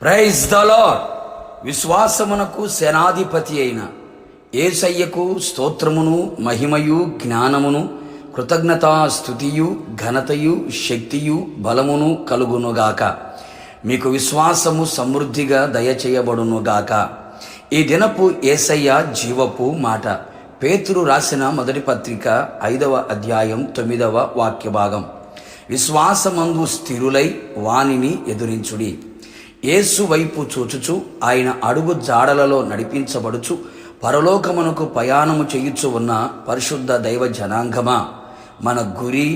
Praise the lord. విశ్వాసమునకు సేనాధిపతి అయిన యేసయ్యకు స్తోత్రమును, మహిమయు, జ్ఞానమును, కృతజ్ఞతా స్తుతియు, ఘనతయు, శక్తియు, బలమును కలుగునుగాక. మీకు విశ్వాసము సమృద్ధిగా దయచేయబడునుగాక. ఈ దినపు యేసయ్య జీవపు మాట. పేతురు రాసిన మొదటి పత్రిక 5వ అధ్యాయం 9వ వాక్య భాగం. విశ్వాసమందు స్థిరులై వానిని ఎదురించుడి. యేసు వైపు చూచుచు ఆయన అడుగు జాడలలో నడిపించబడుచు పరలోకమునకు ప్రయాణము చేయుచు ఉన్న పరిశుద్ధ దైవ జనాంగమా, మన గురి,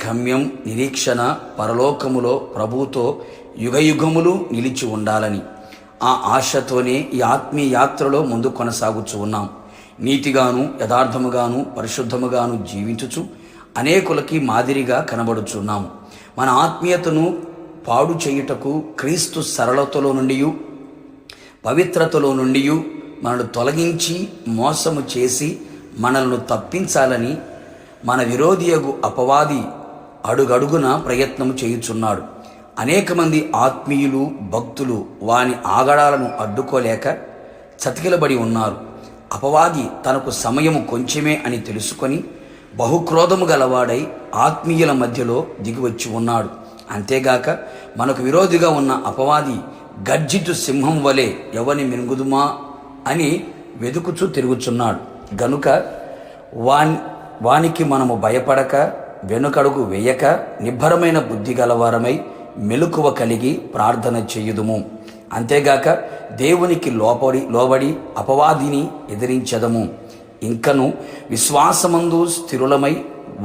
గమ్యం, నిరీక్షణ పరలోకములో ప్రభువుతో యుగయుగములు నిలిచి ఉండాలని ఆ ఆశతోనే ఈ ఆత్మీయ యాత్రలో ముందు కొనసాగుచు ఉన్నాం. నీతిగాను, యథార్థముగాను, పరిశుద్ధముగాను జీవించుచు అనేకులకి మాదిరిగా కనబడుచున్నాము. మన ఆత్మీయతను పాడు చేయుటకు క్రీస్తు సరళతలో నుండి, పవిత్రతలో నుండి మనల్ని తొలగించి మోసము చేసి మనల్ని తప్పించాలని మన విరోధియగు అపవాది అడుగడుగున ప్రయత్నము చేయుచున్నాడు. అనేక మంది ఆత్మీయులు, భక్తులు వాని ఆగడాలను అడ్డుకోలేక చతికిలబడి ఉన్నారు. అపవాది తనకు సమయము కొంచెమే అని తెలుసుకొని బహుక్రోధము గలవాడై ఆత్మీయుల మధ్యలో దిగివచ్చి ఉన్నాడు. అంతేగాక మనకు విరోధిగా ఉన్న అపవాది గర్జితు సింహం వలె ఎవని మింగుదుమా అని వెదుకుచూ తిరుగుచున్నాడు. గనుక వానికి మనము భయపడక, వెనుకడుగు వేయక, నిబ్బరమైన బుద్ధి గలవారమై మెలకువ కలిగి ప్రార్థన చేయుదుము. అంతేగాక దేవునికి లోబడి అపవాదిని ఎదిరించదము. ఇంకను విశ్వాసమందు స్థిరులమై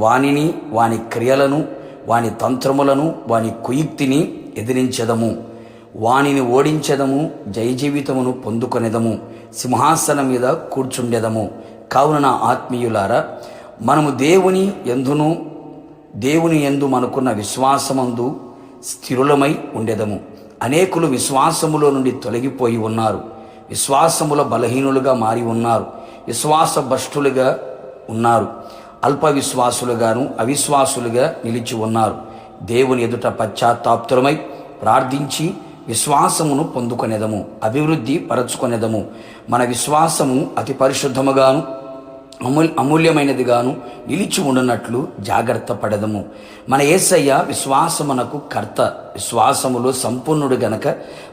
వానిని, వాని క్రియలను, వాని తంత్రములను, వాని కుయుక్తిని ఎదిరించదము. వానిని ఓడించదము, జయజీవితమును పొందుకొనేదము, సింహాసనం మీద కూర్చుండెదము. కావున నా ఆత్మీయులారా, మనము దేవుని యందు మనకున్న విశ్వాసమందు స్థిరులమై ఉండెదము. అనేకులు విశ్వాసములో నుండి తొలగిపోయి ఉన్నారు. విశ్వాసముల బలహీనులుగా మారి ఉన్నారు. విశ్వాస భ్రష్టులుగా ఉన్నారు. అల్ప విశ్వాసులుగాను, అవిశ్వాసులుగా నిలిచి ఉన్నారు. దేవుని ఎదుట పశ్చాత్తాప్తులమై ప్రార్థించి విశ్వాసమును పొందుకొనేదము, అభివృద్ధి పరచుకొనేదము. మన విశ్వాసము అతి పరిశుద్ధముగాను అమూల్యమైనదిగాను నిలిచి ఉండునట్లు జాగ్రత్త పడదము. మన యేసయ్య విశ్వాసమునకు కర్త. విశ్వాసములో సంపూర్ణుడు గనక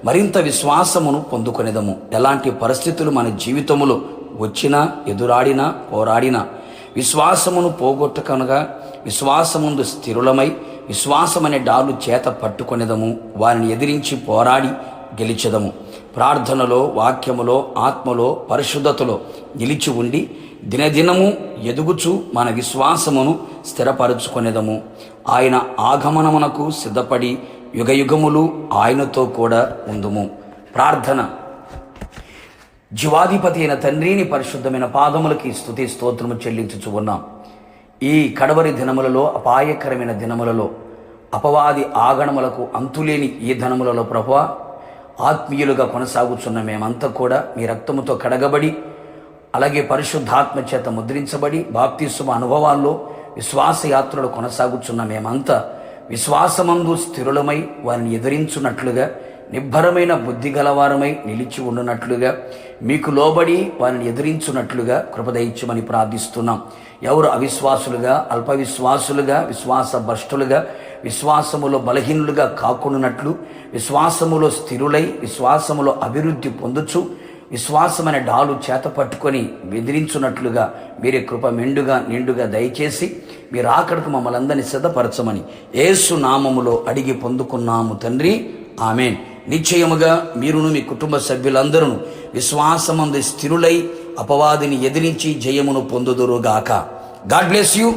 మరింత విశ్వాసమును పొందుకొనేదము. ఎలాంటి పరిస్థితులు మన జీవితములో వచ్చినా, ఎదురాడినా, పోరాడినా విశ్వాసమును పోగొట్టకనగా విశ్వాసముందు స్థిరులమై విశ్వాసమనే డాలు చేత పట్టుకొనేదము. వారిని ఎదిరించి పోరాడి గెలిచెదము. ప్రార్థనలో, వాక్యములో, ఆత్మలో, పరిశుద్ధతలో నిలిచి ఉండి దినదినము ఎదుగుచు మన విశ్వాసమును స్థిరపరచుకొనేదము. ఆయన ఆగమనమునకు సిద్ధపడి యుగయుగములు ఆయనతో కూడా ఉందుము. ప్రార్థన. జీవాధిపతి అయిన తండ్రిని పరిశుద్ధమైన పాదములకి స్తుతి స్తోత్రము చెల్లించుచు ఉన్నాం. ఈ కడవరి దినములలో, అపాయకరమైన దినములలో, అపవాది ఆగణములకు అంతులేని ఈ దినములలో ప్రభువా, ఆత్మీయులుగా కొనసాగుచున్న మేమంతా కూడా మీ రక్తముతో కడగబడి, అలాగే పరిశుద్ధాత్మ చేత ముద్రించబడి, బాప్తిస్మ అనుభవాల్లో విశ్వాసయాత్రలు కొనసాగుచున్న మేమంతా విశ్వాసమందు స్థిరులమై వారిని ఎదిరించున్నట్లుగా, నిబ్బరమైన బుద్ధి గలవారమై నిలిచి ఉండునట్లుగా, మీకు లోబడి వారిని ఎదిరించున్నట్లుగా కృపదయించమని ప్రార్థిస్తున్నాం. ఎవరు అవిశ్వాసులుగా, అల్ప విశ్వాసులుగా, విశ్వాస భ్రష్టులుగా, విశ్వాసములో బలహీనులుగా కాకుండానట్లు విశ్వాసములో స్థిరులై విశ్వాసములో అభివృద్ధి పొందుచు విశ్వాసమనే డాలు చేత పట్టుకొని బెదిరించున్నట్లుగా మీరే కృప నిండుగా దయచేసి మీరు ఆకడకు మమ్మల్ని అందరినీ సిద్ధపరచమని యేసు నామములో అడిగి పొందుకున్నాము తండ్రి, ఆమేన్. నిశ్చయముగా మీరును మీ కుటుంబ సభ్యులందరూ విశ్వాసమందు స్థిరులై అపవాదిని ఎదిరించి జయమును పొందుదురుగాక. God bless you.